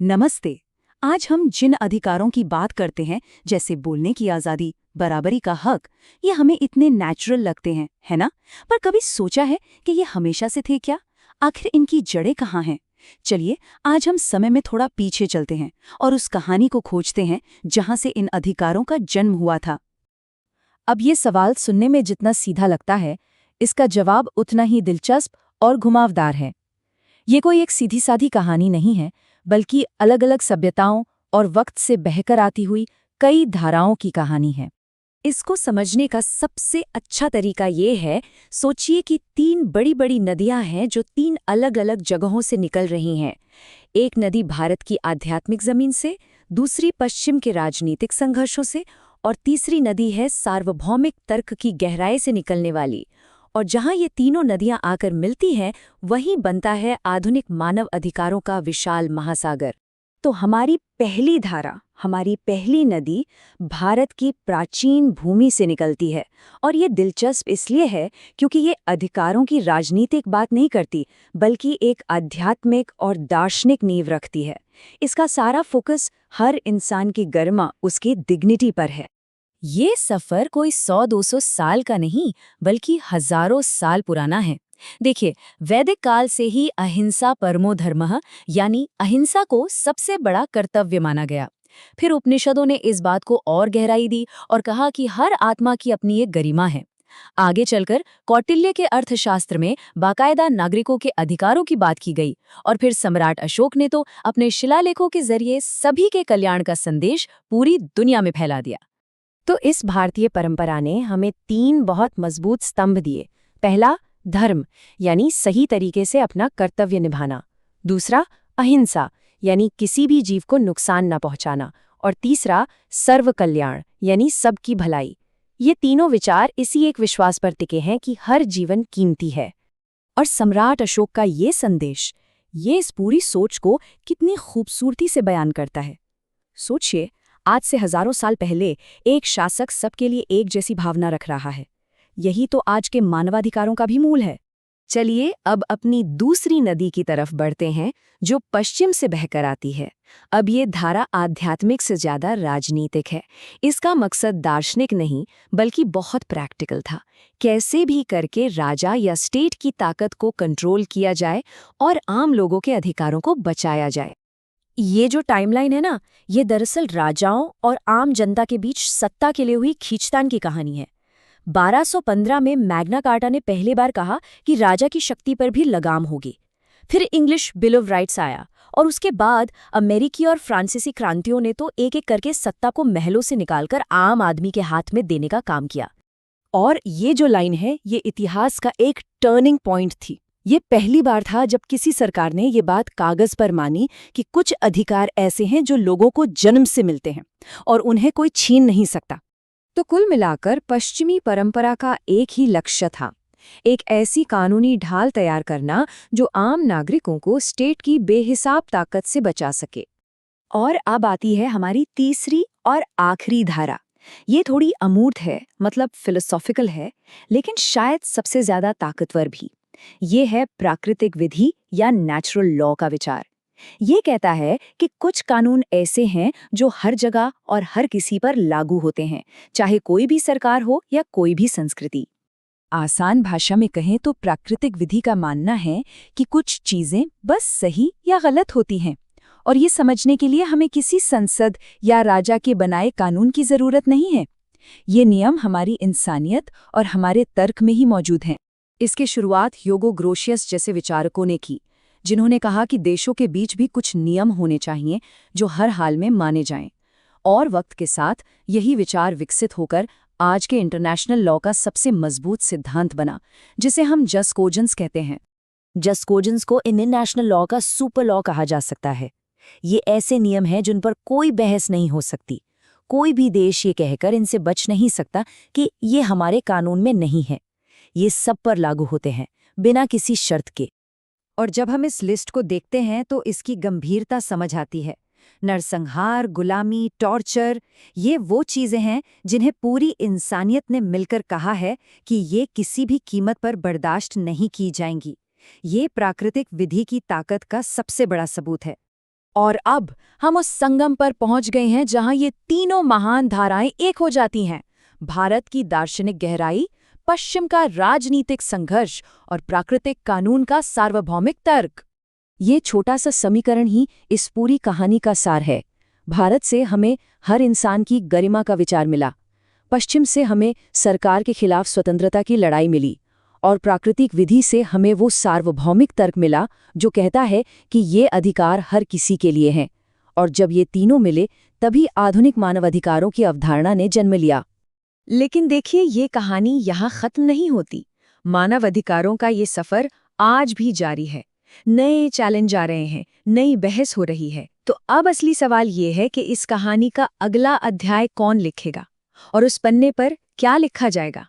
नमस्ते। आज हम जिन अधिकारों की बात करते हैं, जैसे बोलने की आज़ादी, बराबरी का हक, ये हमें इतने नेचुरल लगते हैं, है ना? पर कभी सोचा है कि ये हमेशा से थे क्या? आखिर इनकी जड़ें कहाँ हैं? चलिए, आज हम समय में थोड़ा पीछे चलते हैं और उस कहानी को खोजते हैं जहाँ से इन अधिकारों का जन्म हुआ था। अब ये सवाल सुनने में जितना सीधा लगता है, इसका जवाब उतना ही दिलचस्प और घुमावदार है। ये कोई एक सीधी-सादी कहानी नहीं है, बल्कि अलग-अलग सभ्यताओं और वक्त से बहकर आती हुई कई धाराओं की कहानी है। इसको समझने का सबसे अच्छा तरीका ये है, सोचिए कि तीन बड़ी-बड़ी नदियां हैं जो तीन अलग-अलग जगहों से निकल रही हैं। एक नदी भारत की आध्यात्मिक जमीन से, दूसरी पश्चिम के राजनीतिक संघर्षों से और तीसरी नदी है सार्वभौमिक तर्क की गहराई से निकलने वाली। और जहां ये तीनों नदियां आकर मिलती हैं, वहीं बनता है आधुनिक मानव अधिकारों का विशाल महासागर। तो हमारी पहली धारा, हमारी पहली नदी भारत की प्राचीन भूमि से निकलती है। और ये दिलचस्प इसलिए है क्योंकि ये अधिकारों की राजनीतिक बात नहीं करती, बल्कि एक आध्यात्मिक और दार्शनिक नींव रखती है। इसका सारा फोकस हर इंसान की गरिमा, उसकी डिग्निटी पर है। ये सफर कोई 100-200 साल का नहीं, बल्कि हजारों साल पुराना है। देखिए, वैदिक काल से ही अहिंसा परमो धर्मः, यानी अहिंसा को सबसे बड़ा कर्तव्य माना गया। फिर उपनिषदों ने इस बात को और गहराई दी और कहा कि हर आत्मा की अपनी एक गरिमा है। आगे चलकर कौटिल्य के अर्थशास्त्र में बाकायदा नागरिकों के अधिकारों की बात की गई। और फिर सम्राट अशोक ने तो अपने शिलालेखों के जरिए सभी के कल्याण का संदेश पूरी दुनिया में फैला दिया। तो इस भारतीय परंपरा ने हमें तीन बहुत मजबूत स्तंभ दिए। पहला, धर्म, यानी सही तरीके से अपना कर्तव्य निभाना। दूसरा, अहिंसा, यानी किसी भी जीव को नुकसान न पहुंचाना। और तीसरा, सर्व कल्याण, यानी सबकी भलाई। ये तीनों विचार इसी एक विश्वास पर टिके हैं कि हर जीवन कीमती है। और सम्राट अशोक का ये संदेश, ये इस पूरी सोच को कितनी खूबसूरती से बयान करता है। सोचिए, आज से हजारों साल पहले एक शासक सबके लिए एक जैसी भावना रख रहा है। यही तो आज के मानवाधिकारों का भी मूल है। चलिए अब अपनी दूसरी नदी की तरफ बढ़ते हैं, जो पश्चिम से बहकर आती है। अब ये धारा आध्यात्मिक से ज्यादा राजनीतिक है। इसका मकसद दार्शनिक नहीं, बल्कि बहुत प्रैक्टिकल था। कैसे भी करके राजा या स्टेट की ताकत को कंट्रोल किया जाए और आम लोगों के अधिकारों को बचाया जाए। ये जो टाइमलाइन है ना, ये दरअसल राजाओं और आम जनता के बीच सत्ता के लिए हुई खींचतान की कहानी है। 1215 में मैग्ना कार्टा ने पहली बार कहा कि राजा की शक्ति पर भी लगाम होगी। फिर इंग्लिश बिल ऑफ राइट्स आया और उसके बाद अमेरिकी और फ्रांसीसी क्रांतियों ने तो एक-एक करके सत्ता को महलों से निकालकर आम आदमी के हाथ में देने का काम किया। और ये जो लाइन है, ये इतिहास का एक टर्निंग पॉइंट थी। ये पहली बार था जब किसी सरकार ने ये बात कागज पर मानी कि कुछ अधिकार ऐसे हैं जो लोगों को जन्म से मिलते हैं और उन्हें कोई छीन नहीं सकता। तो कुल मिलाकर पश्चिमी परंपरा का एक ही लक्ष्य था, एक ऐसी कानूनी ढाल तैयार करना जो आम नागरिकों को स्टेट की बेहिसाब ताकत से बचा सके। और अब आती है हमारी तीसरी और आखिरी धारा। ये थोड़ी अमूर्त है, मतलब फिलोसॉफिकल है, लेकिन शायद सबसे ज्यादा ताकतवर भी। ये है प्राकृतिक विधि या नेचुरल लॉ का विचार। ये कहता है कि कुछ कानून ऐसे हैं जो हर जगह और हर किसी पर लागू होते हैं, चाहे कोई भी सरकार हो या कोई भी संस्कृति। आसान भाषा में कहें तो प्राकृतिक विधि का मानना है कि कुछ चीजें बस सही या गलत होती हैं, और ये समझने के लिए हमें किसी संसद या राजा के बनाए कानून की जरूरत नहीं है। ये नियम हमारी इंसानियत और हमारे तर्क में ही मौजूद हैं। इसकी शुरुआत ह्यूगो ग्रोशियस जैसे विचारकों ने की, जिन्होंने कहा कि देशों के बीच भी कुछ नियम होने चाहिए जो हर हाल में माने जाएं। और वक्त के साथ यही विचार विकसित होकर आज के इंटरनेशनल लॉ का सबसे मजबूत सिद्धांत बना, जिसे हम जस कोजेंस कहते हैं। जस कोजेंस को इंटरनेशनल लॉ का सुपर लॉ कहा जा सकता है। ये ऐसे नियम हैं जिन पर कोई बहस नहीं हो सकती। कोई भी देश ये कहकर इनसे बच नहीं सकता कि ये हमारे कानून में नहीं है। ये सब पर लागू होते हैं, बिना किसी शर्त के। और जब हम इस लिस्ट को देखते हैं तो इसकी गंभीरता समझ आती है। नरसंहार, गुलामी, टॉर्चर, ये वो चीजें हैं जिन्हें पूरी इंसानियत ने मिलकर कहा है कि ये किसी भी कीमत पर बर्दाश्त नहीं की जाएंगी। ये प्राकृतिक विधि की ताकत का सबसे बड़ा सबूत है। और अब हम उस संगम पर पहुंच गए हैं जहां ये तीनों महान धाराएं एक हो जाती हैं। भारत की दार्शनिक गहराई, पश्चिम का राजनीतिक संघर्ष और प्राकृतिक कानून का सार्वभौमिक तर्क। ये छोटा सा समीकरण ही इस पूरी कहानी का सार है। भारत से हमें हर इंसान की गरिमा का विचार मिला, पश्चिम से हमें सरकार के खिलाफ स्वतंत्रता की लड़ाई मिली, और प्राकृतिक विधि से हमें वो सार्वभौमिक तर्क मिला जो कहता है कि ये अधिकार हर किसी के लिए हैं। और जब ये तीनों मिले तभी आधुनिक मानवाधिकारों की अवधारणा ने जन्म लिया। लेकिन देखिए, ये कहानी यहाँ खत्म नहीं होती। मानवाधिकारों का ये सफर आज भी जारी है। नए चैलेंज आ रहे हैं, नई बहस हो रही है। तो अब असली सवाल ये है कि इस कहानी का अगला अध्याय कौन लिखेगा और उस पन्ने पर क्या लिखा जाएगा।